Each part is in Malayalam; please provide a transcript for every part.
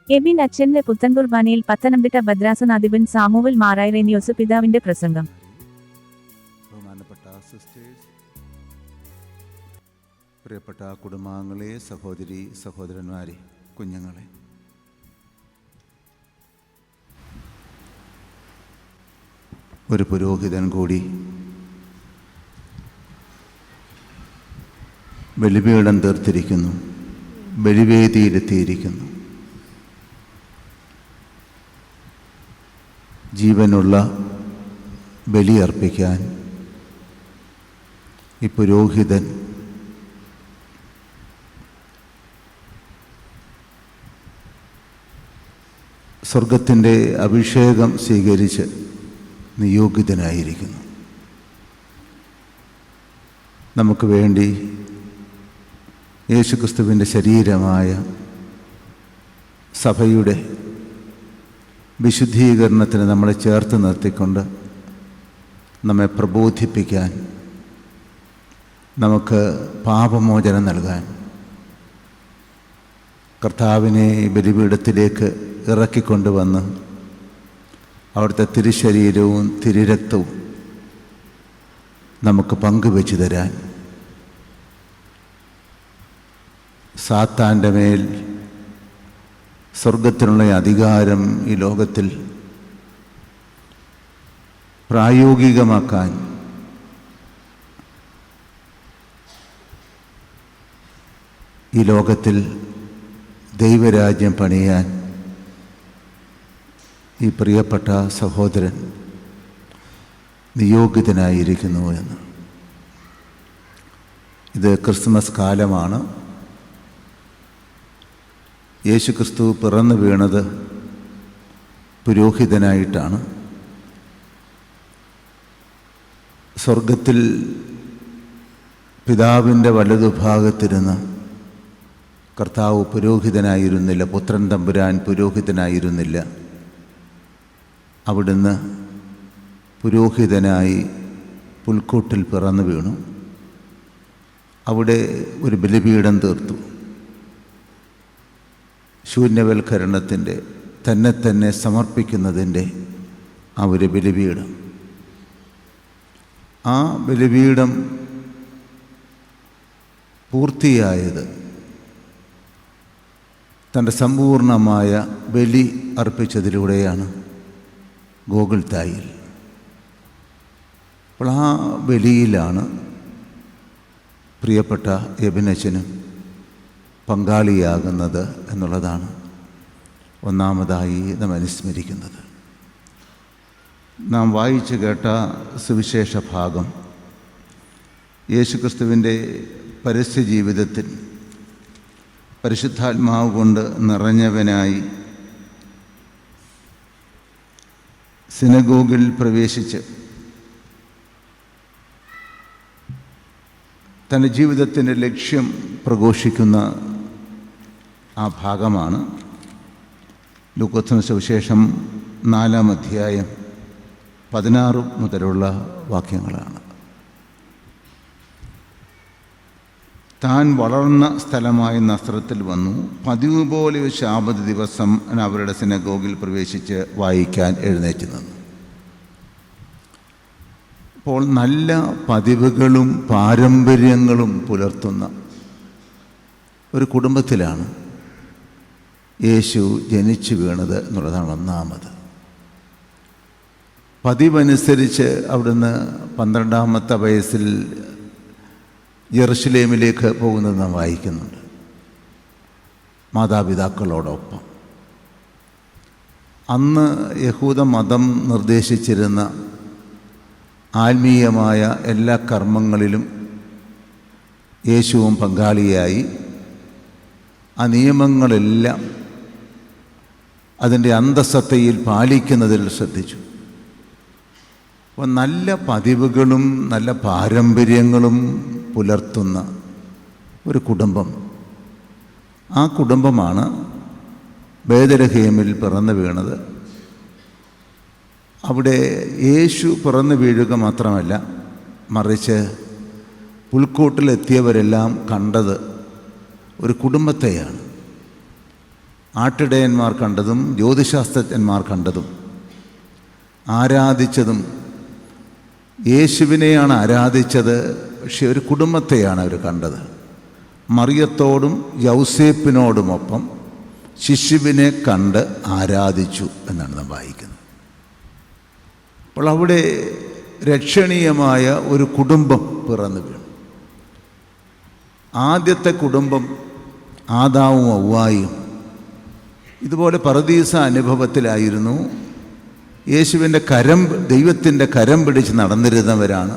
എബിൻ അച്ഛന്റെ പുത്തൻ കുർബാനയിൽ പത്തനംതിട്ട ഭദ്രാസനാധിപൻ സാമുവൽ മാറായിറേനിയോസ് പിതാവിന്റെ പ്രസംഗം. ബഹുമാനപ്പെട്ട സിസ്റ്റേഴ്സ്, പ്രിയപ്പെട്ട കുടുംബാംഗങ്ങളെ, സഹോദരി സഹോദരന്മാരെ, കുഞ്ഞുങ്ങളെ, ഒരു പുരോഹിതൻ കൂടി ബലിപീഠം തീർത്തിരിക്കുന്നു, ബലിവേദിയിലെത്തിയിരിക്കുന്നു. ജീവനുള്ള ബലിയർപ്പിക്കാൻ ഈ പുരോഹിതൻ സ്വർഗത്തിൻ്റെ അഭിഷേകം സ്വീകരിച്ച് നിയോഗിതനായിരിക്കുന്നു. നമുക്ക് വേണ്ടി യേശുക്രിസ്തുവിൻ്റെ ശരീരമായ സഭയുടെ വിശുദ്ധീകരണത്തിന് നമ്മളെ ചേർത്ത് നിർത്തിക്കൊണ്ട് നമ്മെ പ്രബോധിപ്പിക്കാൻ, നമുക്ക് പാപമോചനം നൽകാൻ കർത്താവിനെ ബലിപീഠത്തിലേക്ക് ഇറക്കിക്കൊണ്ടുവന്ന് അവിടുത്തെ തിരുശരീരവും തിരുരക്തവും നമുക്ക് പങ്കുവെച്ചു തരാൻ സാത്താൻ്റെ മേൽ സ്വർഗത്തിനുള്ള അധികാരം ഈ ലോകത്തിൽ പ്രായോഗികമാക്കാൻ ഈ ലോകത്തിൽ ദൈവരാജ്യം പണിയാൻ ഈ പ്രിയപ്പെട്ട സഹോദരൻ നിയോഗിതനായിരിക്കുന്നു എന്ന്. ഇത് ക്രിസ്മസ് കാലമാണ്. യേശുക്രിസ്തു പിറന്നു വീണത് പുരോഹിതനായിട്ടാണ്. സ്വർഗത്തിൽ പിതാവിൻ്റെ വലതുഭാഗത്തിരുന്ന് കർത്താവ് പുരോഹിതനായിരുന്നില്ല, പുത്രൻ തമ്പുരാൻ പുരോഹിതനായിരുന്നില്ല. അവിടുന്ന് പുരോഹിതനായി പുൽക്കൂട്ടിൽ പിറന്നു വീണു. അവിടെ ഒരു ബലിപീഠം തീർത്തു. ശൂന്യവൽക്കരണത്തിൻ്റെ, തന്നെ സമർപ്പിക്കുന്നതിൻ്റെ ആ ഒരു ബലിപീഠം. ആ ബലിപീഠം പൂർത്തിയായത് തൻ്റെ സമ്പൂർണമായ ബലി അർപ്പിച്ചതിലൂടെയാണ് ഗോകുൽത്തായിൽ. അപ്പോൾ ആ ബലിയിലാണ് പ്രിയപ്പെട്ട എബിനച്ചനും പങ്കാളിയാകുന്നത് എന്നുള്ളതാണ് ഒന്നാമതായി നാം അനുസ്മരിക്കുന്നത്. നാം വായിച്ചു കേട്ട സുവിശേഷ ഭാഗം യേശുക്രിസ്തുവിൻ്റെ പരസ്യ ജീവിതത്തിൽ പരിശുദ്ധാത്മാവ് കൊണ്ട് നിറഞ്ഞവനായി സിനഗോഗിൽ പ്രവേശിച്ച് തൻ്റെ ജീവിതത്തിൻ്റെ ലക്ഷ്യം പ്രഘോഷിക്കുന്ന ആ ഭാഗമാണ്. ലൂക്കോസിന് സുവിശേഷം 4-ാം അധ്യായം 16 മുതലുള്ള വാക്യങ്ങളാണ്. താൻ വളർന്ന സ്ഥലമായ നസ്രത്തിൽ വന്നു. പതിവ് പോലെ ഒരു ശാബത്ത് ദിവസം അവരുടെ സിനഗോഗിൽ പ്രവേശിച്ച് വായിക്കാൻ എഴുന്നേറ്റ് നിന്നു. അപ്പോൾ നല്ല പതിവുകളും പാരമ്പര്യങ്ങളും പുലർത്തുന്ന ഒരു കുടുംബത്തിലാണ് യേശു ജനിച്ചു വീണത് എന്നുള്ളതാണ് ഒന്നാമത്. പതിവനുസരിച്ച് അവിടുന്ന് 12-ാമത്തെ വയസ്സിൽ യെറുശലേമിലേക്ക് പോകുന്നത് നാം വായിക്കുന്നുണ്ട്, മാതാപിതാക്കളോടൊപ്പം. അന്ന് യഹൂദ മതം നിർദ്ദേശിച്ചിരുന്ന ആത്മീയമായ എല്ലാ കർമ്മങ്ങളിലും യേശുവും പങ്കാളിയായി ആ നിയമങ്ങളെല്ലാം അതിൻ്റെ അന്തസ്സത്തയിൽ പാലിക്കുന്നതിൽ ശ്രദ്ധിച്ചു. അപ്പോൾ നല്ല പതിവുകളും നല്ല പാരമ്പര്യങ്ങളും പുലർത്തുന്ന ഒരു കുടുംബം, ആ കുടുംബമാണ് ബേത്ലഹേമിൽ പിറന്നു വീണത്. അവിടെ യേശു പിറന്നു വീഴുക മാത്രമല്ല, മറിച്ച് പുൽക്കൂട്ടിലെത്തിയവരെല്ലാം കണ്ടത് ഒരു കുടുംബത്തെയാണ്. ആട്ടിടയന്മാർ കണ്ടതും ജ്യോതിശാസ്ത്രജ്ഞന്മാർ കണ്ടതും ആരാധിച്ചതും യേശുവിനെയാണ് ആരാധിച്ചത്. പക്ഷെ ഒരു കുടുംബത്തെയാണ് അവർ കണ്ടത്. മറിയത്തോടും യൗസേപ്പിനോടുമൊപ്പം ശിശുവിനെ കണ്ട് ആരാധിച്ചു എന്നാണ് നാം വായിക്കുന്നത്. അപ്പോൾ അവിടെ രക്ഷണീയമായ ഒരു കുടുംബം പിറന്നു വീണു. ആദ്യത്തെ കുടുംബം ആദാവും ഹവ്വായും ഇതുപോലെ പറുദീസ അനുഭവത്തിലായിരുന്നു. യേശുവിൻ്റെ ദൈവത്തിൻ്റെ കരം പിടിച്ച് നടന്നിരുന്നവരാണ്.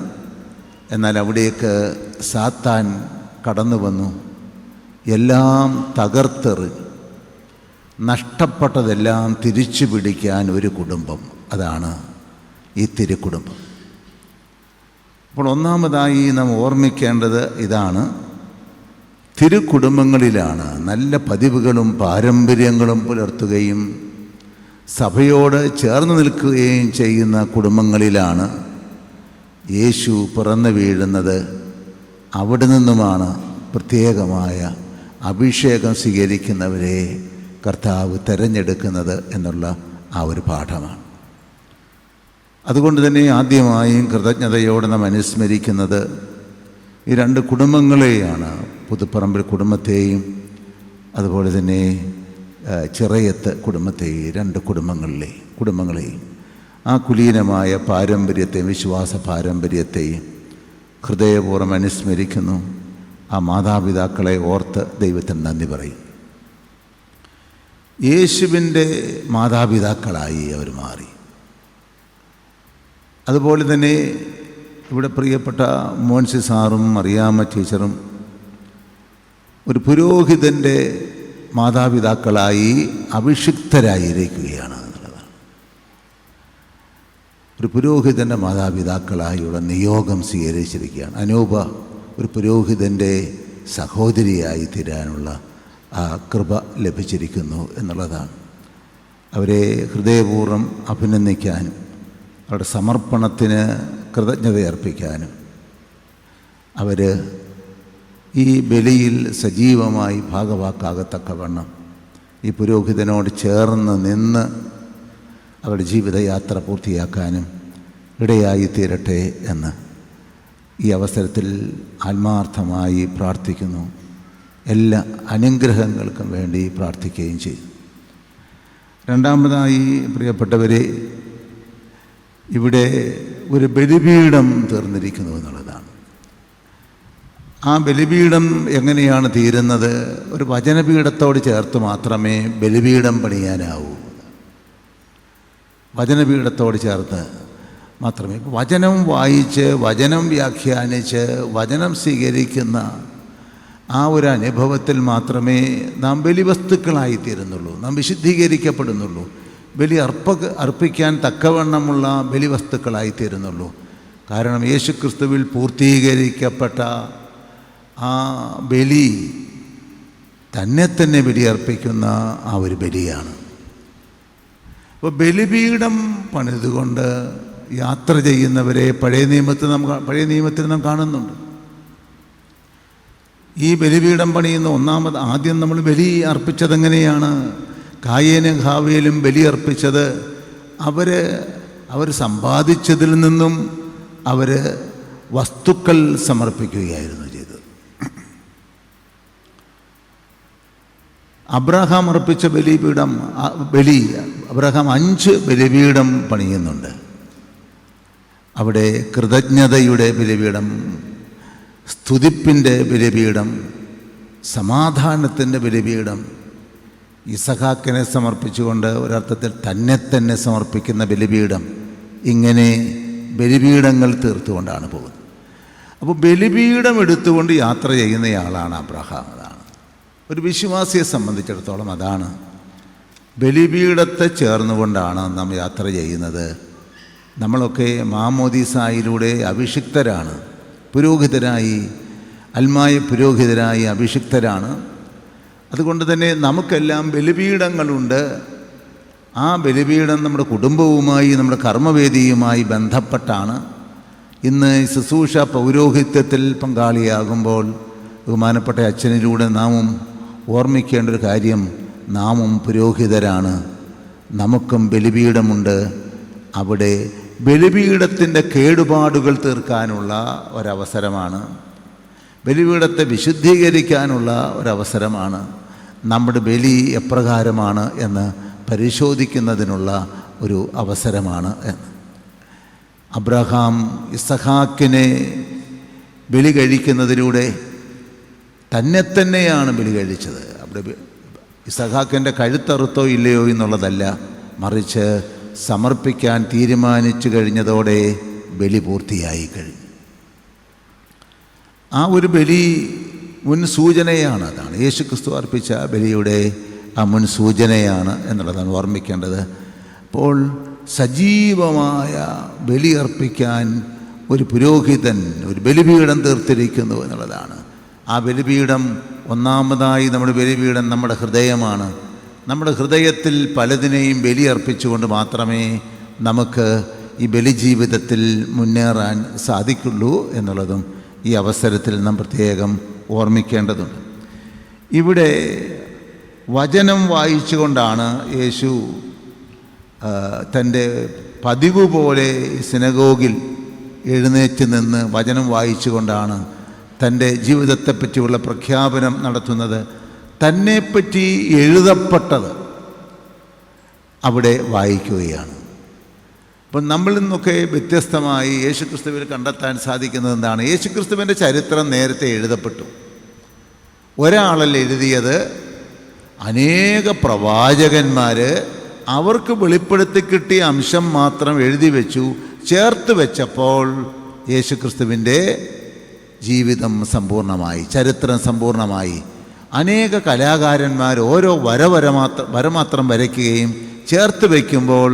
എന്നാൽ അവിടേക്ക് സാത്താൻ കടന്നു വന്നു, എല്ലാം തകർത്തെറിഞ്ഞു. നഷ്ടപ്പെട്ടതെല്ലാം തിരിച്ചു പിടിക്കാൻ ഒരു കുടുംബം, അതാണ് ഈ തിരുക്കുടുംബം. അപ്പോൾ ഒന്നാമതായി നാം ഓർമ്മിക്കേണ്ടത് ഇതാണ്: തിരുക്കുടുംബങ്ങളിലാണ് നല്ല പതിവുകളും പാരമ്പര്യങ്ങളും പുലർത്തുകയും സഭയോട് ചേർന്ന് നിൽക്കുകയും ചെയ്യുന്ന കുടുംബങ്ങളിലാണ് യേശു പിറന്നു വീഴുന്നത്. അവിടെ നിന്നുമാണ് പ്രത്യേകമായ അഭിഷേകം സ്വീകരിക്കുന്നവരെ കർത്താവ് തിരഞ്ഞെടുക്കുന്നത് എന്നുള്ള ആ ഒരു പാഠമാണ്. അതുകൊണ്ട് തന്നെ ആദ്യമായും കൃതജ്ഞതയോടെ നാം അനുസ്മരിക്കുന്നത് ഈ രണ്ട് കുടുംബങ്ങളെയാണ്. പുതുപ്പറമ്പിൽ കുടുംബത്തെയും അതുപോലെ തന്നെ ചിറയത്ത് കുടുംബത്തെയും, രണ്ട് കുടുംബങ്ങളെയും ആ കുലീനമായ പാരമ്പര്യത്തെയും വിശ്വാസ പാരമ്പര്യത്തെയും ഹൃദയപൂർവ്വം അനുസ്മരിക്കുന്നു. ആ മാതാപിതാക്കളെ ഓർത്ത് ദൈവത്തിന് നന്ദി പറയും. യേശുവിൻ്റെ മാതാപിതാക്കളായി അവർ മാറി. അതുപോലെ തന്നെ ഇവിടെ പ്രിയപ്പെട്ട മോൻസി സാറും മറിയാമ്മ ടീച്ചറും ഒരു പുരോഹിതൻ്റെ മാതാപിതാക്കളായി അഭിഷിക്തരായിരിക്കുകയാണ് എന്നുള്ളതാണ്. ഒരു പുരോഹിതൻ്റെ മാതാപിതാക്കളായുള്ള നിയോഗം സ്വീകരിച്ചിരിക്കുകയാണ്. അനൂപ ഒരു പുരോഹിതൻ്റെ സഹോദരിയായി തീരാനുള്ള ആ കൃപ ലഭിച്ചിരിക്കുന്നു എന്നുള്ളതാണ്. അവരെ ഹൃദയപൂർവ്വം അഭിനന്ദിക്കാനും അവരുടെ സമർപ്പണത്തിന് കൃതജ്ഞതയർപ്പിക്കാനും അവർ ഈ ബലിയിൽ സജീവമായി ഭാഗവാക്കാകത്തക്കവണ്ണം ഈ പുരോഹിതനോട് ചേർന്ന് നിന്ന് അവരുടെ ജീവിതയാത്ര പൂർത്തിയാക്കാനും ഇടയായി തീരട്ടെ എന്ന് ഈ അവസരത്തിൽ ആത്മാർത്ഥമായി പ്രാർത്ഥിക്കുന്നു. എല്ലാ അനുഗ്രഹങ്ങൾക്കും വേണ്ടി പ്രാർത്ഥിക്കുകയും ചെയ്യും. രണ്ടാമതായി പ്രിയപ്പെട്ടവരെ, ഇവിടെ ഒരു ബലിപീഠം തീർന്നിരിക്കുന്നു എന്നുള്ളതാണ്. ആ ബലിപീഠം എങ്ങനെയാണ് തീരുന്നത്? ഒരു വചനപീഠത്തോട് ചേർത്ത് മാത്രമേ ബലിപീഠം പണിയാനാവൂ. വചനപീഠത്തോട് ചേർത്ത് മാത്രമേ. വചനം വായിച്ച്, വചനം വ്യാഖ്യാനിച്ച്, വചനം സ്വീകരിക്കുന്ന ആ ഒരു അനുഭവത്തിൽ മാത്രമേ നാം ബലിവസ്തുക്കളായിത്തീരുന്നുള്ളൂ, നാം വിശുദ്ധീകരിക്കപ്പെടുന്നുള്ളൂ, ബലി അർപ്പിക്കാൻ തക്കവണ്ണമുള്ള ബലിവസ്തുക്കളായിത്തീരുന്നുള്ളൂ. കാരണം യേശുക്രിസ്തുവിൽ പൂർത്തീകരിക്കപ്പെട്ട ആ ബലി തന്നെ ബലിയർപ്പിക്കുന്ന ആ ഒരു ബലിയാണ്. അപ്പോൾ ബലിപീഠം പണിതുകൊണ്ട് യാത്ര ചെയ്യുന്നവരെ പഴയ നിയമത്തിൽ നാം കാണുന്നുണ്ട്. ഈ ബലിപീഠം പണിയുന്ന ആദ്യം നമ്മൾ ബലി അർപ്പിച്ചതെങ്ങനെയാണ്? കായേനും ഹാവേലും ബലി അർപ്പിച്ചത് അവർ സമ്പാദിച്ചതിൽ നിന്നും അവർ വസ്തുക്കൾ സമർപ്പിക്കുകയായിരുന്നു ചെയ്തത്. അബ്രഹാം അർപ്പിച്ച അബ്രഹാം 5 ബലിപീഠം പണിയുന്നുണ്ട്. അവിടെ കൃതജ്ഞതയുടെ ബലിപീഠം, സ്തുതിപ്പിൻ്റെ ബലിപീഠം, സമാധാനത്തിൻ്റെ ബലിപീഠം, ഇസഹാക്കിനെ സമർപ്പിച്ചുകൊണ്ട് ഒരർത്ഥത്തിൽ തന്നെ സമർപ്പിക്കുന്ന ബലിപീഠം, ഇങ്ങനെ ബലിപീഠങ്ങൾ തീർത്തുകൊണ്ടാണ് പോകുന്നത്. അപ്പോൾ ബലിപീഠം എടുത്തുകൊണ്ട് യാത്ര ചെയ്യുന്നയാളാണ് അബ്രഹാം. അതാണ് ഒരു വിശ്വാസിയെ സംബന്ധിച്ചിടത്തോളം, അതാണ് ബലിപീഠത്തെ ചേർന്നുകൊണ്ടാണ് നാം യാത്ര ചെയ്യുന്നത്. നമ്മളൊക്കെ മാമോദീസായിലൂടെ അഭിഷിക്തരാണ്, പുരോഹിതരായി, അൽമായ പുരോഹിതരായി അഭിഷിക്തരാണ്. അതുകൊണ്ട് തന്നെ നമുക്കെല്ലാം ബലിപീഠങ്ങളുണ്ട്. ആ ബലിപീഠം നമ്മുടെ കുടുംബവുമായി, നമ്മുടെ കർമ്മവേദിയുമായി ബന്ധപ്പെട്ടാണ്. ഇന്ന് ശുശ്രൂഷ പൗരോഹിത്യത്തിൽ പങ്കാളിയാകുമ്പോൾ ബഹുമാനപ്പെട്ട അച്ഛനിലൂടെ നാമും ഓർമ്മിക്കേണ്ട ഒരു കാര്യം, നാമും പുരോഹിതരാണ്, നമുക്കും ബലിപീഠമുണ്ട്. അവിടെ ബലിപീഠത്തിൻ്റെ കേടുപാടുകൾ തീർക്കാനുള്ള ഒരവസരമാണ്, ബലിപീഠത്തെ വിശുദ്ധീകരിക്കാനുള്ള ഒരവസരമാണ്, നമ്മുടെ ബലി എപ്രകാരമാണ് എന്ന് പരിശോധിക്കുന്നതിനുള്ള ഒരു അവസരമാണ് എന്ന്. അബ്രഹാം ഇസഹാക്കിനെ ബലി കഴിക്കുന്നതിലൂടെ തന്നെയാണ് ബലി കഴിച്ചത്. അവിടെ ഇസഹാക്കിൻ്റെ കഴുത്തറുത്തോ ഇല്ലയോ എന്നുള്ളതല്ല, മറിച്ച് സമർപ്പിക്കാൻ തീരുമാനിച്ചു കഴിഞ്ഞതോടെ ബലി പൂർത്തിയായി കഴിഞ്ഞു. ആ ഒരു ബലി മുൻസൂചനയാണ്. അതാണ് യേശുക്രിസ്തു അർപ്പിച്ച ബലിയുടെ ആ മുൻസൂചനയാണ് എന്നുള്ളതാണ് ഓർമ്മിക്കേണ്ടത്. അപ്പോൾ സജീവമായ ബലി അർപ്പിക്കാൻ ഒരു പുരോഹിതൻ ഒരു ബലിപീഠം തീർത്തിരിക്കുന്നു എന്നുള്ളതാണ്. ആ ബലിപീഠം, ഒന്നാമതായി നമ്മുടെ ബലിപീഠം നമ്മുടെ ഹൃദയമാണ്. നമ്മുടെ ഹൃദയത്തിൽ പലതിനെയും ബലി അർപ്പിച്ചുകൊണ്ട് മാത്രമേ നമുക്ക് ഈ ബലിജീവിതത്തിൽ മുന്നേറാൻ സാധിക്കുള്ളൂ എന്നുള്ളതും ഈ അവസരത്തിൽ നാം പ്രത്യേകം ഓർമ്മിക്കേണ്ടതുണ്ട്. ഇവിടെ വചനം വായിച്ചുകൊണ്ടാണ് യേശു തൻ്റെ പതിവ് പോലെ സിനഗോഗിൽ എഴുന്നേറ്റ് നിന്ന് വചനം വായിച്ചുകൊണ്ടാണ് തൻ്റെ ജീവിതത്തെപ്പറ്റിയുള്ള പ്രഖ്യാപനം നടത്തുന്നത്. തന്നെപ്പറ്റി എഴുതപ്പെട്ടത് അവിടെ വായിക്കുകയാണ്. അപ്പം നമ്മളിൽ നിന്നൊക്കെ വ്യത്യസ്തമായി യേശുക്രിസ്തുവിൽ കണ്ടെത്താൻ സാധിക്കുന്നത് എന്താണ്? യേശുക്രിസ്തുവിൻ്റെ ചരിത്രം നേരത്തെ എഴുതപ്പെട്ടു. ഒരാളല്ല എഴുതിയത്, അനേക പ്രവാചകന്മാർ അവർക്ക് വെളിപ്പെടുത്തി കിട്ടിയ അംശം മാത്രം എഴുതി വെച്ചു. ചേർത്ത് വെച്ചപ്പോൾ യേശുക്രിസ്തുവിൻ്റെ ജീവിതം സമ്പൂർണ്ണമായി, ചരിത്രം സമ്പൂർണ്ണമായി. അനേക കലാകാരന്മാർ ഓരോ വര മാത്രം വരയ്ക്കുകയും ചേർത്ത് വയ്ക്കുമ്പോൾ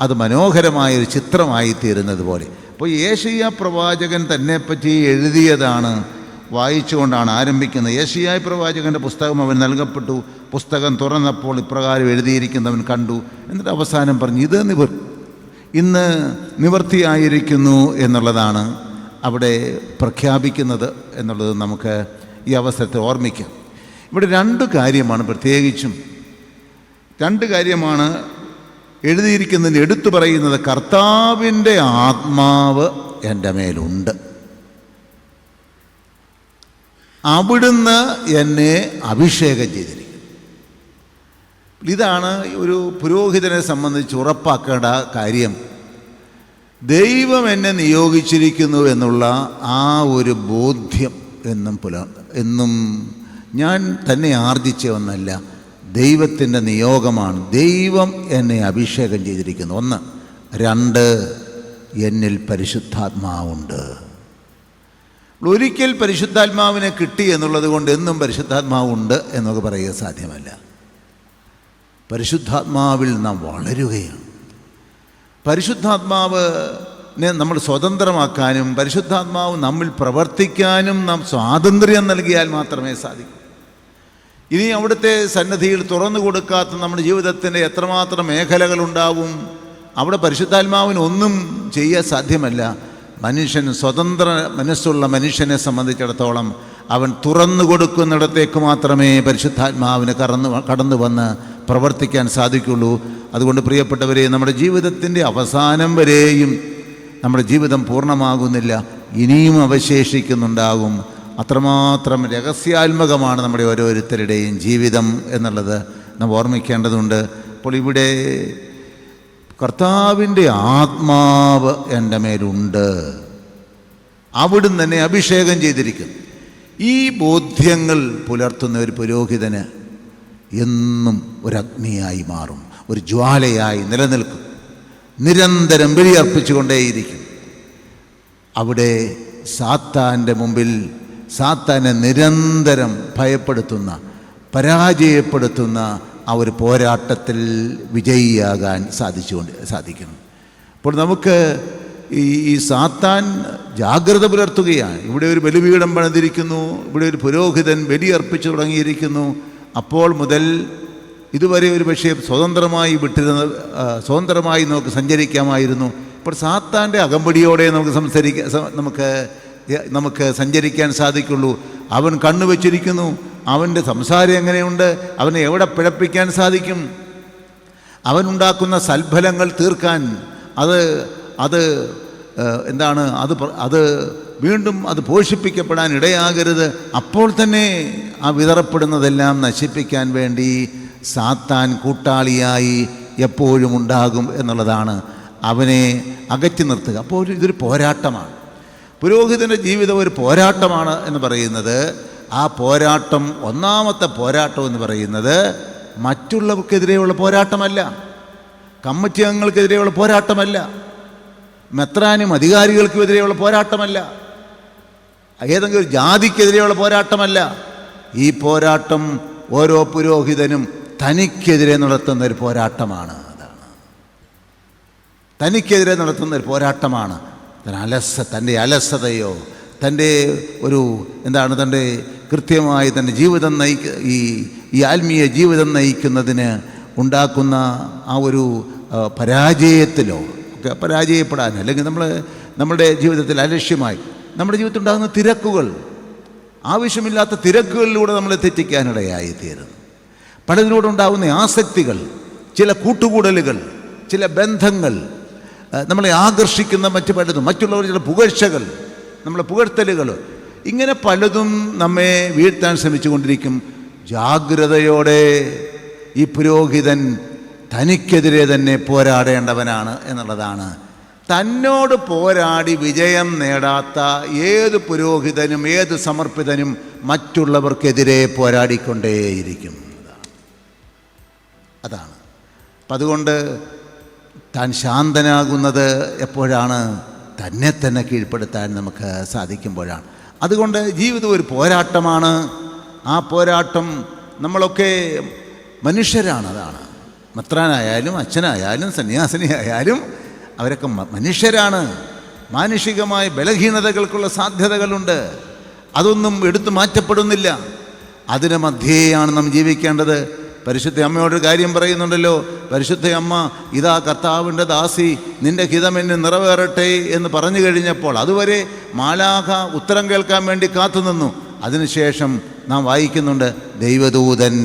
അത് മനോഹരമായൊരു ചിത്രമായി തീരുന്നത് പോലെ. അപ്പോൾ യേശയ്യാ പ്രവാചകൻ തന്നെപ്പറ്റി എഴുതിയതാണ് വായിച്ചുകൊണ്ടാണ് ആരംഭിക്കുന്നത്. യേശയ്യാ പ്രവാചകൻ്റെ പുസ്തകം അവൻ നൽകപ്പെട്ടു. പുസ്തകം തുറന്നപ്പോൾ ഇപ്രകാരം എഴുതിയിരിക്കുന്നവൻ കണ്ടു. എന്നിട്ട് അവസാനം പറഞ്ഞു, ഇത് ഇന്ന് നിവൃത്തിയായിരിക്കുന്നു എന്നുള്ളതാണ് അവിടെ പ്രഖ്യാപിക്കുന്നത് എന്നുള്ളത് നമുക്ക് ഈ അവസരത്തിൽ ഓർമ്മിക്കാം. ഇവിടെ പ്രത്യേകിച്ചും രണ്ട് കാര്യമാണ് എഴുതിയിരിക്കുന്നതിന് എടുത്തു പറയുന്നത്. കർത്താവിൻ്റെ ആത്മാവ് എൻ്റെ മേലുണ്ട്, അവിടുന്ന് എന്നെ അഭിഷേകം ചെയ്തിരിക്കുന്നു. ഇതാണ് ഒരു പുരോഹിതനെ സംബന്ധിച്ച് ഉറപ്പാക്കേണ്ട കാര്യം. ദൈവം എന്നെ നിയോഗിച്ചിരിക്കുന്നു എന്നുള്ള ആ ഒരു ബോധ്യം എന്നും ഞാൻ തന്നെ ആർജിച്ച ഒന്നല്ല, ദൈവത്തിൻ്റെ നിയോഗമാണ്. ദൈവം എന്നെ അഭിഷേകം ചെയ്തിരിക്കുന്നു. 1. 2, എന്നിൽ പരിശുദ്ധാത്മാവുണ്ട്. ഒരിക്കൽ പരിശുദ്ധാത്മാവിനെ കിട്ടി എന്നുള്ളത് കൊണ്ട് എന്നും പരിശുദ്ധാത്മാവുണ്ട് എന്നൊക്കെ പറയുക സാധ്യമല്ല. പരിശുദ്ധാത്മാവിൽ നാം വളരുകയാണ്. പരിശുദ്ധാത്മാവിനെ നമ്മൾ സ്വതന്ത്രമാക്കാനും പരിശുദ്ധാത്മാവ് നമ്മിൽ പ്രവർത്തിക്കാനും നാം സ്വാതന്ത്ര്യം നൽകിയാൽ മാത്രമേ സാധിക്കൂ. ഇനി അവിടുത്തെ സന്നിധിയിൽ തുറന്നു കൊടുക്കാത്ത നമ്മുടെ ജീവിതത്തിൻ്റെ എത്രമാത്രം മേഖലകളുണ്ടാവും. അവിടെ പരിശുദ്ധാത്മാവിന് ഒന്നും ചെയ്യാൻ സാധ്യമല്ല. മനുഷ്യൻ, സ്വതന്ത്ര മനസ്സുള്ള മനുഷ്യനെ സംബന്ധിച്ചിടത്തോളം അവൻ തുറന്നു കൊടുക്കുന്നിടത്തേക്ക് മാത്രമേ പരിശുദ്ധാത്മാവിന് കടന്നു വന്ന് പ്രവർത്തിക്കാൻ സാധിക്കുള്ളൂ. അതുകൊണ്ട് പ്രിയപ്പെട്ടവരെ, നമ്മുടെ ജീവിതത്തിൻ്റെ അവസാനം വരെയും നമ്മുടെ ജീവിതം പൂർണ്ണമാകുന്നില്ല, ഇനിയും അവശേഷിക്കുന്നുണ്ടാകും. അത്രമാത്രം രഹസ്യാത്മകമാണ് നമ്മുടെ ഓരോരുത്തരുടെയും ജീവിതം എന്നുള്ളത് നാം ഓർമ്മിക്കേണ്ടതുണ്ട്. അപ്പോൾ ഇവിടെ കർത്താവിൻ്റെ ആത്മാവ് എൻ്റെ മേലുണ്ട്, അവിടുന്ന് എന്നെ അഭിഷേകം ചെയ്തിരിക്കുന്നു. ഈ ബോധ്യങ്ങൾ പുലർത്തുന്ന ഒരു പുരോഹിതന് എന്നും ഒരഗ്നിയായി മാറും, ഒരു ജ്വാലയായി നിലനിൽക്കും, നിരന്തരം ബലിയർപ്പിച്ചുകൊണ്ടേയിരിക്കും. അവിടെ സാത്താൻ്റെ മുമ്പിൽ സാത്താനെ നിരന്തരം ഭയപ്പെടുത്തുന്ന, പരാജയപ്പെടുത്തുന്ന ആ ഒരു പോരാട്ടത്തിൽ വിജയിയാകാൻ സാധിക്കണം. അപ്പോൾ നമുക്ക് ഈ സാത്താൻ ജാഗ്രത പുലർത്തുകയാണ്. ഇവിടെ ഒരു ബലിപീഠം പണിതിരിക്കുന്നു, ഇവിടെ ഒരു പുരോഹിതൻ ബലിയർപ്പിച്ചു തുടങ്ങിയിരിക്കുന്നു. അപ്പോൾ മുതൽ ഇതുവരെ ഒരു പക്ഷേ സ്വതന്ത്രമായി നമുക്ക് സഞ്ചരിക്കാമായിരുന്നു. ഇപ്പോൾ സാത്താൻ്റെ അകമ്പടിയോടെ നമുക്ക് സഞ്ചരിക്കാൻ സാധിക്കുള്ളൂ. അവൻ കണ്ണുവെച്ചിരിക്കുന്നു, അവൻ്റെ സംസാരം എങ്ങനെയുണ്ട്, അവനെ എവിടെ പിഴപ്പിക്കാൻ സാധിക്കും, അവനുണ്ടാക്കുന്ന സൽഫലങ്ങൾ തീർക്കാൻ അത് വീണ്ടും അത് പോഷിപ്പിക്കപ്പെടാൻ ഇടയാകരുത്. അപ്പോൾ തന്നെ ആ വിതറപ്പെടുന്നതെല്ലാം നശിപ്പിക്കാൻ വേണ്ടി സാത്താൻ കൂട്ടാളിയായി എപ്പോഴും ഉണ്ടാകും എന്നുള്ളതാണ്. അവനെ അകറ്റി നിർത്തുക. അപ്പോൾ ഇതൊരു പോരാട്ടമാണ്. പുരോഹിതൻ്റെ ജീവിതം ഒരു പോരാട്ടമാണ് എന്ന് പറയുന്നത്, ആ പോരാട്ടം, ഒന്നാമത്തെ പോരാട്ടം എന്ന് പറയുന്നത് മറ്റുള്ളവർക്കെതിരെയുള്ള പോരാട്ടമല്ല, കമ്മിറ്റി അംഗങ്ങൾക്കെതിരെയുള്ള പോരാട്ടമല്ല, മെത്രാനും അധികാരികൾക്കുമെതിരെയുള്ള പോരാട്ടമല്ല, ഏതെങ്കിലും ഒരു ജാതിക്കെതിരെയുള്ള പോരാട്ടമല്ല. ഈ പോരാട്ടം ഓരോ പുരോഹിതനും തനിക്കെതിരെ നടത്തുന്ന ഒരു പോരാട്ടമാണ്. അതാണ് തനിക്കെതിരെ നടത്തുന്ന ഒരു പോരാട്ടമാണ്. തൻ്റെ അലസതയോ തൻ്റെ തൻ്റെ കൃത്യമായി തൻ്റെ ജീവിതം ഈ ആത്മീയ ജീവിതം നയിക്കുന്നതിന് ഉണ്ടാക്കുന്ന ആ ഒരു പരാജയത്തിലോ ഒക്കെ പരാജയപ്പെടാൻ, അല്ലെങ്കിൽ നമ്മുടെ ജീവിതത്തിൽ അലക്ഷ്യമായി നമ്മുടെ ജീവിതത്തിൽ ഉണ്ടാകുന്ന തിരക്കുകൾ, ആവശ്യമില്ലാത്ത തിരക്കുകളിലൂടെ നമ്മളെ തെറ്റിക്കാനിടയായി തീരുന്നു. പലതിനോടുണ്ടാകുന്ന ആസക്തികൾ, ചില കൂട്ടുകൂടലുകൾ, ചില ബന്ധങ്ങൾ, നമ്മളെ ആകർഷിക്കുന്ന മറ്റു പലതും, മറ്റുള്ളവർ ചില പുകഴ്ചകൾ, നമ്മളെ പുകഴ്ത്തലുകൾ, ഇങ്ങനെ പലതും നമ്മെ വീഴ്ത്താൻ ശ്രമിച്ചുകൊണ്ടിരിക്കും. ജാഗ്രതയോടെ ഈ പുരോഹിതൻ തനിക്കെതിരെ തന്നെ പോരാടേണ്ടവനാണ് എന്നുള്ളതാണ്. തന്നോട് പോരാടി വിജയം നേടാത്ത ഏത് പുരോഹിതനും ഏത് സമർപ്പിതനും മറ്റുള്ളവർക്കെതിരെ പോരാടിക്കൊണ്ടേയിരിക്കും. അതാണ്. അപ്പം അതുകൊണ്ട് താൻ ശാന്തനാകുന്നത് എപ്പോഴാണ്? തന്നെ കീഴ്പ്പെടുത്താൻ നമുക്ക് സാധിക്കുമ്പോഴാണ്. അതുകൊണ്ട് ജീവിതം ഒരു പോരാട്ടമാണ്. ആ പോരാട്ടം, നമ്മളൊക്കെ മനുഷ്യരാണ്. അതാണ്. മെത്രാനായാലും അച്ഛനായാലും സന്യാസിനിയായാലും അവരൊക്കെ മനുഷ്യരാണ്. മാനുഷികമായ ബലഹീനതകൾക്കുള്ള സാധ്യതകളുണ്ട്. അതൊന്നും എടുത്തു മാറ്റപ്പെടുന്നില്ല. അതിന് മധ്യേയാണ് നാം ജീവിക്കേണ്ടത്. പരിശുദ്ധ അമ്മയോടൊരു കാര്യം പറയുന്നുണ്ടല്ലോ. പരിശുദ്ധ അമ്മ, ഇതാ കർത്താവിൻ്റെ ദാസി, നിൻ്റെ ഹിതം എന്നെ നിറവേറട്ടെ എന്ന് പറഞ്ഞു കഴിഞ്ഞപ്പോൾ അതുവരെ മാലാഖ ഉത്തരം കേൾക്കാൻ വേണ്ടി കാത്തുനിന്നു. അതിനുശേഷം നാം വായിക്കുന്നുണ്ട്, ദൈവദൂതൻ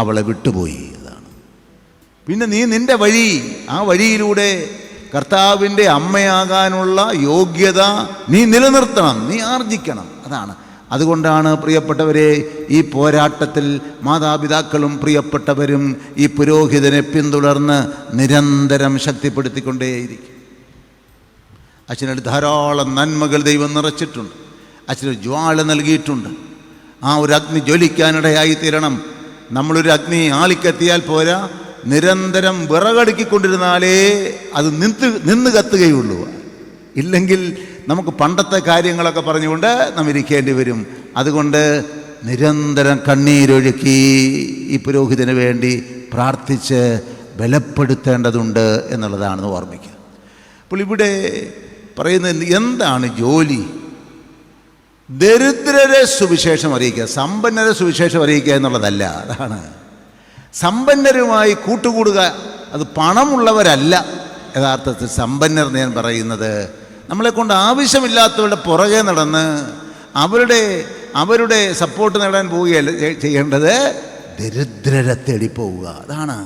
അവളെ വിട്ടുപോയി. അതാണ്. പിന്നെ നീ നിൻ്റെ വഴി, ആ വഴിയിലൂടെ കർത്താവിൻ്റെ അമ്മയാകാനുള്ള യോഗ്യത നീ നിലനിർത്തണം, നീ ആർജിക്കണം. അതാണ്. അതുകൊണ്ടാണ് പ്രിയപ്പെട്ടവരെ, ഈ പോരാട്ടത്തിൽ മാതാപിതാക്കളും പ്രിയപ്പെട്ടവരും ഈ പുരോഹിതനെ പിന്തുടർന്ന് നിരന്തരം ശക്തിപ്പെടുത്തിക്കൊണ്ടേയിരിക്കും. അച്ഛനൊരു ധാരാളം നന്മകൾ ദൈവം നിറച്ചിട്ടുണ്ട്. അച്ഛനൊരു ജ്വാല നൽകിയിട്ടുണ്ട്. ആ ഒരു അഗ്നി ജ്വലിക്കാനിടയായി തീരണം. നമ്മളൊരു അഗ്നി ആളിക്കെത്തിയാൽ പോരാ, നിരന്തരം വിറകടുക്കിക്കൊണ്ടിരുന്നാലേ അത് നിന്ന് കത്തുകയുള്ളൂ. ഇല്ലെങ്കിൽ നമുക്ക് പണ്ടത്തെ കാര്യങ്ങളൊക്കെ പറഞ്ഞുകൊണ്ട് നാം ഇരിക്കേണ്ടി വരും. അതുകൊണ്ട് നിരന്തരം കണ്ണീരൊഴുക്കി ഈ പുരോഹിതന് വേണ്ടി പ്രാർത്ഥിച്ച് ബലപ്പെടുത്തേണ്ടതുണ്ട് എന്നുള്ളതാണെന്ന് ഓർമ്മിക്കുക. അപ്പോൾ ഇവിടെ പറയുന്നത് എന്താണ് ജോലി? ദരിദ്രരെ സുവിശേഷം അറിയിക്കുക, സമ്പന്നരെ സുവിശേഷം അറിയിക്കുക എന്നുള്ളതല്ല. അതാണ്. സമ്പന്നരുമായി കൂട്ടുകൂടുക, അത് പണമുള്ളവരല്ല യഥാർത്ഥത്തിൽ സമ്പന്നർ. ഞാൻ പറയുന്നത് നമ്മളെ കൊണ്ട് ആവശ്യമില്ലാത്തവരുടെ പുറകെ നടന്ന് അവരുടെ സപ്പോർട്ട് നേടാൻ പോവുകയല്ല ചെയ്യേണ്ടത്, ദരിദ്രരെ തേടി പോവുക. അതാണ്.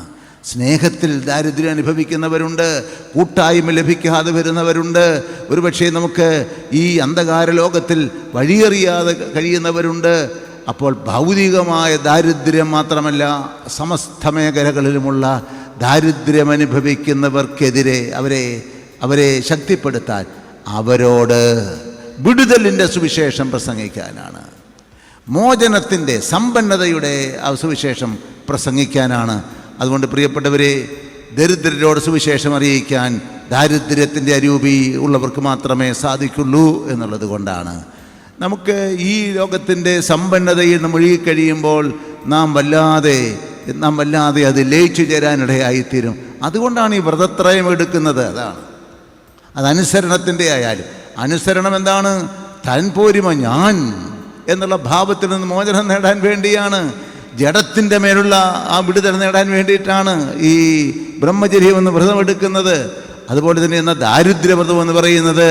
സ്നേഹത്തിൽ ദാരിദ്ര്യം അനുഭവിക്കുന്നവരുണ്ട്, കൂട്ടായ്മ ലഭിക്കാതെ വരുന്നവരുണ്ട്, ഒരുപക്ഷെ നമുക്ക് ഈ അന്ധകാര ലോകത്തിൽ വഴിയറിയാതെ കഴിയുന്നവരുണ്ട്. അപ്പോൾ ഭൗതികമായ ദാരിദ്ര്യം മാത്രമല്ല, സമസ്ത മേഖലകളിലുമുള്ള ദാരിദ്ര്യം അനുഭവിക്കുന്നവർക്കെതിരെ അവരെ ശക്തിപ്പെടുത്താൻ, അവരോട് വിടുതലിൻ്റെ സുവിശേഷം പ്രസംഗിക്കാനാണ്, മോചനത്തിൻ്റെ സമ്പന്നതയുടെ ആ സുവിശേഷം പ്രസംഗിക്കാനാണ്. അതുകൊണ്ട് പ്രിയപ്പെട്ടവരെ, ദരിദ്രരോട് സുവിശേഷം അറിയിക്കാൻ ദാരിദ്ര്യത്തിൻ്റെ അരൂപി ഉള്ളവർക്ക് മാത്രമേ സാധിക്കുള്ളൂ എന്നുള്ളത് കൊണ്ടാണ്. നമുക്ക് ഈ ലോകത്തിൻ്റെ സമ്പന്നതയിൽ മുഴുകിക്കഴിയുമ്പോൾ നാം വല്ലാതെ അത് ലയിച്ചു ചേരാനിടയായിത്തീരും. അതുകൊണ്ടാണ് ഈ വ്രതത്രയം എടുക്കുന്നത്. അതാണ്. അതനുസരണത്തിൻ്റെ ആയാലും, അനുസരണം എന്താണ്? താൻ പോരുമ ഞാൻ എന്നുള്ള ഭാവത്തിൽ നിന്ന് മോചനം നേടാൻ വേണ്ടിയാണ്. ജഡത്തിൻ്റെ മേലുള്ള ആ വിടുതൽ നേടാൻ വേണ്ടിയിട്ടാണ് ഈ ബ്രഹ്മചര്യം എന്ന് വ്രതമെടുക്കുന്നത്. അതുപോലെ തന്നെ എന്ന ദാരിദ്ര്യവ്രതം എന്ന് പറയുന്നത്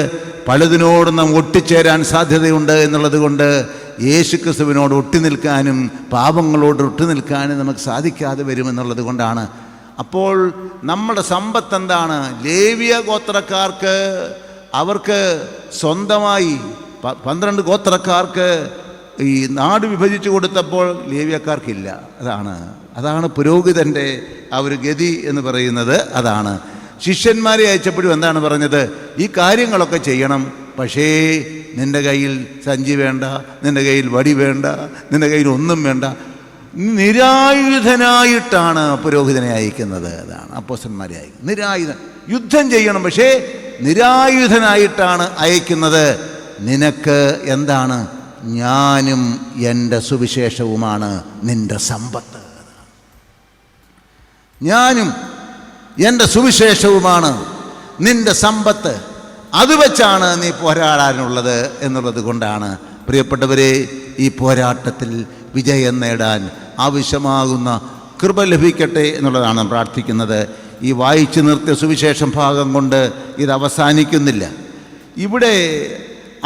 പലതിനോടും നാം ഒട്ടിച്ചേരാൻ സാധ്യതയുണ്ട് എന്നുള്ളത് കൊണ്ട് യേശുക്രിസ്തുവിനോട് ഒട്ടി നിൽക്കാനും പാപങ്ങളോട് ഒട്ടി നിൽക്കാനും നമുക്ക് സാധിക്കാതെ വരുമെന്നുള്ളത് കൊണ്ടാണ്. അപ്പോൾ നമ്മുടെ സമ്പത്ത് എന്താണ്? ലേവ്യ ഗോത്രക്കാർക്ക് അവർക്ക് സ്വന്തമായി 12 ഗോത്രക്കാർക്ക് ഈ നാട് വിഭജിച്ചു കൊടുത്തപ്പോൾ ലേവ്യക്കാർക്കില്ല. അതാണ് പുരോഹിതൻ്റെ ആ ഒരു ഗതി എന്ന് പറയുന്നത്. അതാണ് ശിഷ്യന്മാരെ അയച്ചപ്പോഴും എന്താണ് പറഞ്ഞത്? ഈ കാര്യങ്ങളൊക്കെ ചെയ്യണം, പക്ഷേ നിൻ്റെ കയ്യിൽ സഞ്ചി വേണ്ട, നിൻ്റെ കയ്യിൽ വടി വേണ്ട, നിൻ്റെ കയ്യിൽ ഒന്നും വേണ്ട. നിരായുധനായിട്ടാണ് പുരോഹിതനെ അയക്കുന്നത്. അതാണ് അപ്പോസ്തലന്മാരെ അയക്കുന്നത്. നിരായുധൻ, യുദ്ധം ചെയ്യണം, പക്ഷേ നിരായുധനായിട്ടാണ് അയക്കുന്നത്. നിനക്ക് എന്താണ്? ഞാനും എൻ്റെ സുവിശേഷവുമാണ് നിൻ്റെ സമ്പത്ത്. ഞാനും എൻ്റെ സുവിശേഷവുമാണ് നിൻ്റെ സമ്പത്ത്. അത് വെച്ചാണ് നീ പോരാടാനുള്ളത് എന്നുള്ളത് കൊണ്ടാണ് പ്രിയപ്പെട്ടവരെ ഈ പോരാട്ടത്തിൽ വിജയം നേടാൻ ആവശ്യമാകുന്ന കൃപ ലഭിക്കട്ടെ എന്നുള്ളതാണ് പ്രാർത്ഥിക്കുന്നത്. ഈ വായിച്ചു നിർത്തിയ സുവിശേഷം ഭാഗം കൊണ്ട് ഇത് അവസാനിക്കുന്നില്ല. ഇവിടെ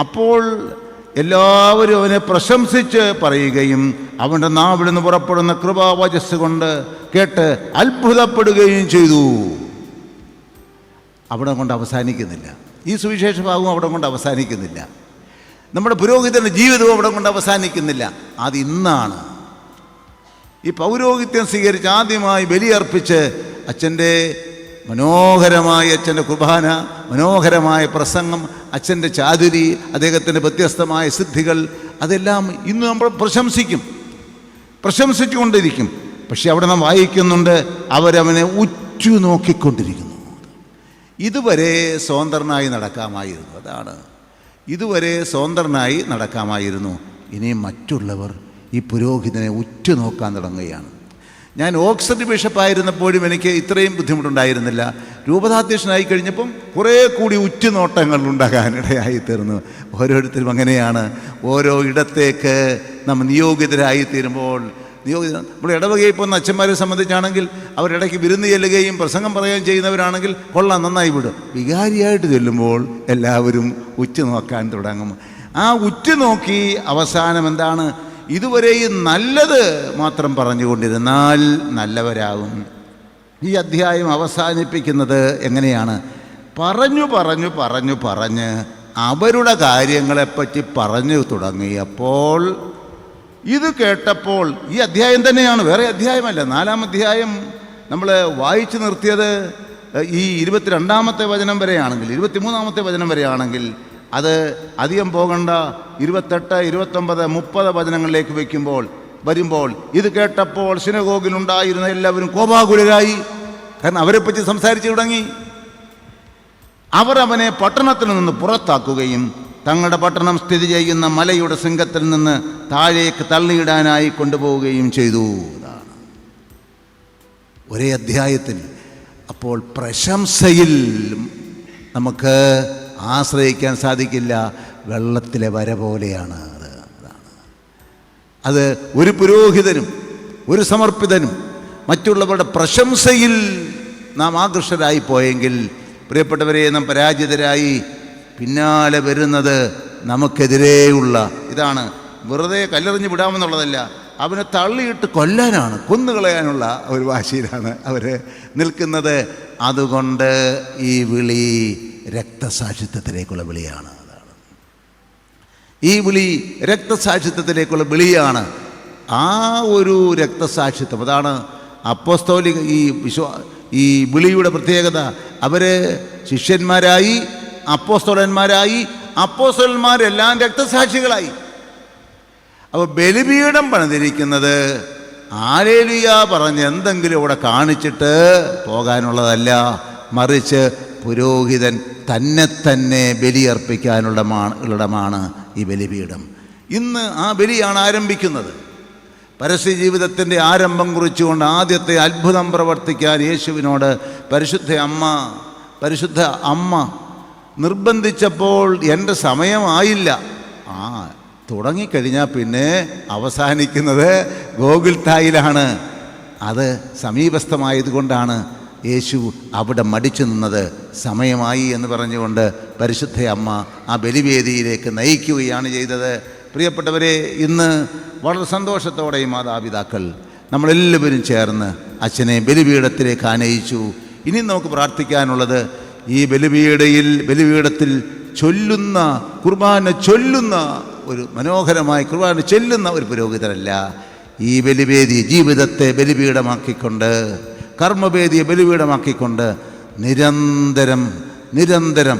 അപ്പോൾ എല്ലാവരും അവനെ പ്രശംസിച്ച് പറയുകയും അവൻ്റെ നാവിൽ നിന്ന് പുറപ്പെടുന്ന കൃപാവചസ് കൊണ്ട് കേട്ട് അത്ഭുതപ്പെടുകയും ചെയ്തു. അവിടെ കൊണ്ട് അവസാനിക്കുന്നില്ല. ഈ സുവിശേഷ ഭാഗവും അവിടെ കൊണ്ട് അവസാനിക്കുന്നില്ല. നമ്മുടെ പുരോഹിതൻ്റെ ജീവിതവും അവിടെ കൊണ്ട് അവസാനിക്കുന്നില്ല. അത് ഇന്നാണ്. ഈ പൗരോഹിത്യം സ്വീകരിച്ച് ആദ്യമായി ബലിയർപ്പിച്ച് അച്ഛൻ്റെ മനോഹരമായ അച്ഛൻ്റെ കുർബാന, മനോഹരമായ പ്രസംഗം, അച്ഛൻ്റെ ചാതുരി, അദ്ദേഹത്തിൻ്റെ വ്യത്യസ്തമായ സിദ്ധികൾ, അതെല്ലാം ഇന്ന് നമ്മൾ പ്രശംസിച്ചുകൊണ്ടിരിക്കും. പക്ഷെ അവിടെ നാം വായിക്കുന്നുണ്ട്, അവരവനെ ഉറ്റുനോക്കിക്കൊണ്ടിരിക്കുന്നു. ഇതുവരെ സ്വതന്ത്രനായി നടക്കാമായിരുന്നു. ഇതുവരെ സ്വതന്ത്രനായി നടക്കാമായിരുന്നു. ഇനി മറ്റുള്ളവർ ഈ പുരോഹിതനെ ഉറ്റുനോക്കാൻ തുടങ്ങുകയാണ്. ഞാൻ ഓക്സ്ഫോർഡ് ബിഷപ്പായിരുന്നപ്പോഴും എനിക്ക് ഇത്രയും ബുദ്ധിമുട്ടുണ്ടായിരുന്നില്ല. രൂപതാധ്യക്ഷനായി കഴിഞ്ഞപ്പം കുറേ കൂടി ഉറ്റുനോട്ടങ്ങൾ ഉണ്ടാകാനിടയായി തീർന്നു. ഓരോരുത്തരും അങ്ങനെയാണ്. ഓരോ ഇടത്തേക്ക് നമ്മൾ നിയോഗിതരായിത്തീരുമ്പോൾ നമ്മൾ ഇടവകയിൽ പോകുന്ന അച്ഛന്മാരെ സംബന്ധിച്ചാണെങ്കിൽ അവരിടയ്ക്ക് വിരുന്ന് ചെല്ലുകയും പ്രസംഗം പറയുകയും ചെയ്യുന്നവരാണെങ്കിൽ കൊള്ളാം, നന്നായി വിടും. വികാരിയായിട്ട് ചെല്ലുമ്പോൾ എല്ലാവരും ഉറ്റുനോക്കാൻ തുടങ്ങും. ആ ഉറ്റുനോക്കി അവസാനം എന്താണ്? ഇതുവരെയും നല്ലത് മാത്രം പറഞ്ഞുകൊണ്ടിരുന്നാൽ നല്ലവരാകും. ഈ അധ്യായം അവസാനിപ്പിക്കുന്നത് എങ്ങനെയാണ്? പറഞ്ഞ് അവരുടെ കാര്യങ്ങളെപ്പറ്റി പറഞ്ഞു തുടങ്ങിയപ്പോൾ ഇത് കേട്ടപ്പോൾ, ഈ അധ്യായം തന്നെയാണ്, വേറെ അധ്യായമല്ല. 4-ാം അധ്യായം നമ്മൾ വായിച്ചു നിർത്തിയത് ഈ 22-ാമത്തെ വചനം വരെയാണെങ്കിൽ, 23-ാമത്തെ വചനം വരെയാണെങ്കിൽ അത് അധികം പോകണ്ട. 28, 29, 30 വചനങ്ങളിലേക്ക് വരുമ്പോൾ ഇത് കേട്ടപ്പോൾ സിനഗോഗിലുണ്ടായിരുന്ന എല്ലാവരും കോപാകുലരായി. കാരണം അവരെപ്പറ്റി സംസാരിച്ചു തുടങ്ങി. അവർ അവനെ പട്ടണത്തിൽ നിന്ന് പുറത്താക്കുകയും തങ്ങളുടെ പട്ടണം സ്ഥിതി ചെയ്യുന്ന മലയുടെ ശൃംഗത്തിൽ നിന്ന് താഴേക്ക് തള്ളിയിടാനായി കൊണ്ടുപോവുകയും ചെയ്തു. അതാണ് ഒരേ അധ്യായത്തിൽ. അപ്പോൾ പ്രശംസയിൽ നമുക്ക് ആശ്രയിക്കാൻ സാധിക്കില്ല. വെള്ളത്തിലെ വര പോലെയാണ് അത്. ഒരു പുരോഹിതനും ഒരു സമർപ്പിതനും മറ്റുള്ളവരുടെ പ്രശംസയിൽ നാം ആകർഷകരായി പോയെങ്കിൽ പ്രിയപ്പെട്ടവരെ, നാം പരാജിതരായി. പിന്നാലെ വരുന്നത് നമുക്കെതിരെയുള്ള ഇതാണ്. വെറുതെ കല്ലെറിഞ്ഞ് വിടാമെന്നുള്ളതല്ല, അവനെ തള്ളിയിട്ട് കൊല്ലാനാണ്, കൊന്നുകളയാനുള്ള ഒരു വാശിയിലാണ് അവർ നിൽക്കുന്നത്. അതുകൊണ്ട് ഈ വിളി രക്തസാക്ഷിത്വത്തിലേക്കുള്ള വിളിയാണ്. ഈ വിളി രക്തസാക്ഷിത്വത്തിലേക്കുള്ള വിളിയാണ്. ആ ഒരു രക്തസാക്ഷിത്വം, അതാണ് അപ്പോസ്തോലിക ഈ വിളിയുടെ പ്രത്യേകത. അവർ ശിഷ്യന്മാരായി, അപ്പോസ്തലന്മാരായി, അപ്പോസ്തലന്മാരെല്ലാം രക്തസാക്ഷികളായി. അപ്പോൾ ബലിപീഠം പണിതിരിക്കുന്നത് ഹല്ലേലൂയ പറഞ്ഞ് എന്തെങ്കിലും ഇവിടെ കാണിച്ചിട്ട് പോകാനുള്ളതല്ല, മറിച്ച് പുരോഹിതൻ തന്നെ ബലിയർപ്പിക്കാനുള്ളതാണ് ഈ ബലിപീഠം. ഇന്ന് ആ ബലിയാണ് ആരംഭിക്കുന്നത്. പരസ്യ ജീവിതത്തിൻ്റെ ആരംഭം കുറിച്ചുകൊണ്ട് ആദ്യത്തെ അത്ഭുതം പ്രവർത്തിക്കാൻ യേശുവിനോട് പരിശുദ്ധ അമ്മ നിർബന്ധിച്ചപ്പോൾ എൻ്റെ സമയമായില്ല. തുടങ്ങിക്കഴിഞ്ഞാൽ പിന്നെ അവസാനിക്കുന്നത് ഗോകുൽത്തായിലാണ്. അത് സമീപസ്ഥമായതുകൊണ്ടാണ് യേശു അവിടെ മടിച്ചു നിന്നത്. സമയമായി എന്ന് പറഞ്ഞുകൊണ്ട് പരിശുദ്ധ അമ്മ ആ ബലിവേദിയിലേക്ക് നയിക്കുകയാണ് ചെയ്തത്. പ്രിയപ്പെട്ടവരെ, ഇന്ന് വളരെ സന്തോഷത്തോടെ ഈ മാതാപിതാക്കൾ നമ്മളെല്ലാവരും ചേർന്ന് അച്ഛനെ ബലിപീഠത്തിലേക്ക് ആനയിച്ചു. ഇനി നമുക്ക് പ്രാർത്ഥിക്കാനുള്ളത് ഈ ബലിപീഠത്തിൽ ചൊല്ലുന്ന കുർബാന ചൊല്ലുന്ന ഒരു മനോഹരമായ കുർബാന ചൊല്ലുന്ന ഒരു പുരോഹിതരല്ല. ഈ ബലിവേദി ജീവിതത്തെ ബലിപീഠമാക്കിക്കൊണ്ട്, കർമ്മവേദിയെ ബലിപീഠമാക്കിക്കൊണ്ട് നിരന്തരം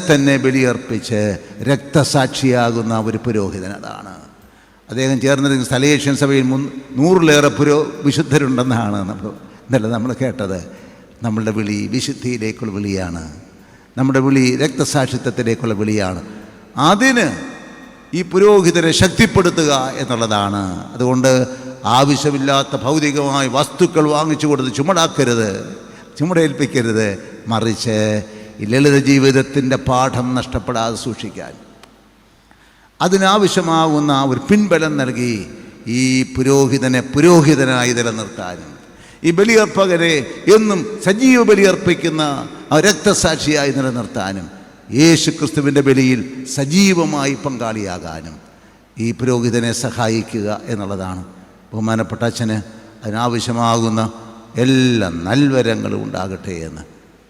തന്നെ ബലിയർപ്പിച്ച് രക്തസാക്ഷിയാകുന്ന ഒരു പുരോഹിതൻ. അതാണ് അദ്ദേഹം ചേർന്നിരിക്കുന്ന സലേഷ്യൻ സഭയിൽ 100-ലേറെ വിശുദ്ധരുണ്ടെന്നാണ് നമ്മൾ കേട്ടത്. നമ്മളുടെ വിളി വിശുദ്ധിയിലേക്കുള്ള വിളിയാണ്. നമ്മുടെ വിളി രക്തസാക്ഷിത്വത്തിലേക്കുള്ള വിളിയാണ്. അതിന് ഈ പുരോഹിതരെ ശക്തിപ്പെടുത്തുക എന്നുള്ളതാണ്. അതുകൊണ്ട് ആവശ്യമില്ലാത്ത ഭൗതികമായ വസ്തുക്കൾ വാങ്ങിച്ചു കൊടുത്ത് ചുമടേൽപ്പിക്കരുത്. മറിച്ച് ഈ ലളിത ജീവിതത്തിൻ്റെ പാഠം നഷ്ടപ്പെടാതെ സൂക്ഷിക്കാൻ, അതിനാവശ്യമാകുന്ന ഒരു പിൻബലം നൽകി ഈ പുരോഹിതനായി നിലനിർത്താനും, ഈ ബലിയർപ്പകരെ എന്നും സജീവ ബലിയർപ്പിക്കുന്ന ആ രക്തസാക്ഷിയായി നിലനിർത്താനും, യേശുക്രിസ്തുവിൻ്റെ ബലിയിൽ സജീവമായി പങ്കാളിയാകാനും ഈ പുരോഹിതനെ സഹായിക്കുക എന്നുള്ളതാണ്. ബഹുമാനപ്പെട്ട അച്ഛന് അതിനാവശ്യമാകുന്ന എല്ലാ നൽവരങ്ങളും ഉണ്ടാകട്ടെ എന്ന്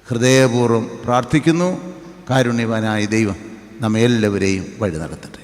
ഹൃദയപൂർവ്വം പ്രാർത്ഥിക്കുന്നു. കാരുണ്യവാനായ ദൈവം നമ്മെ എല്ലാവരെയും വഴി നടത്തട്ടെ.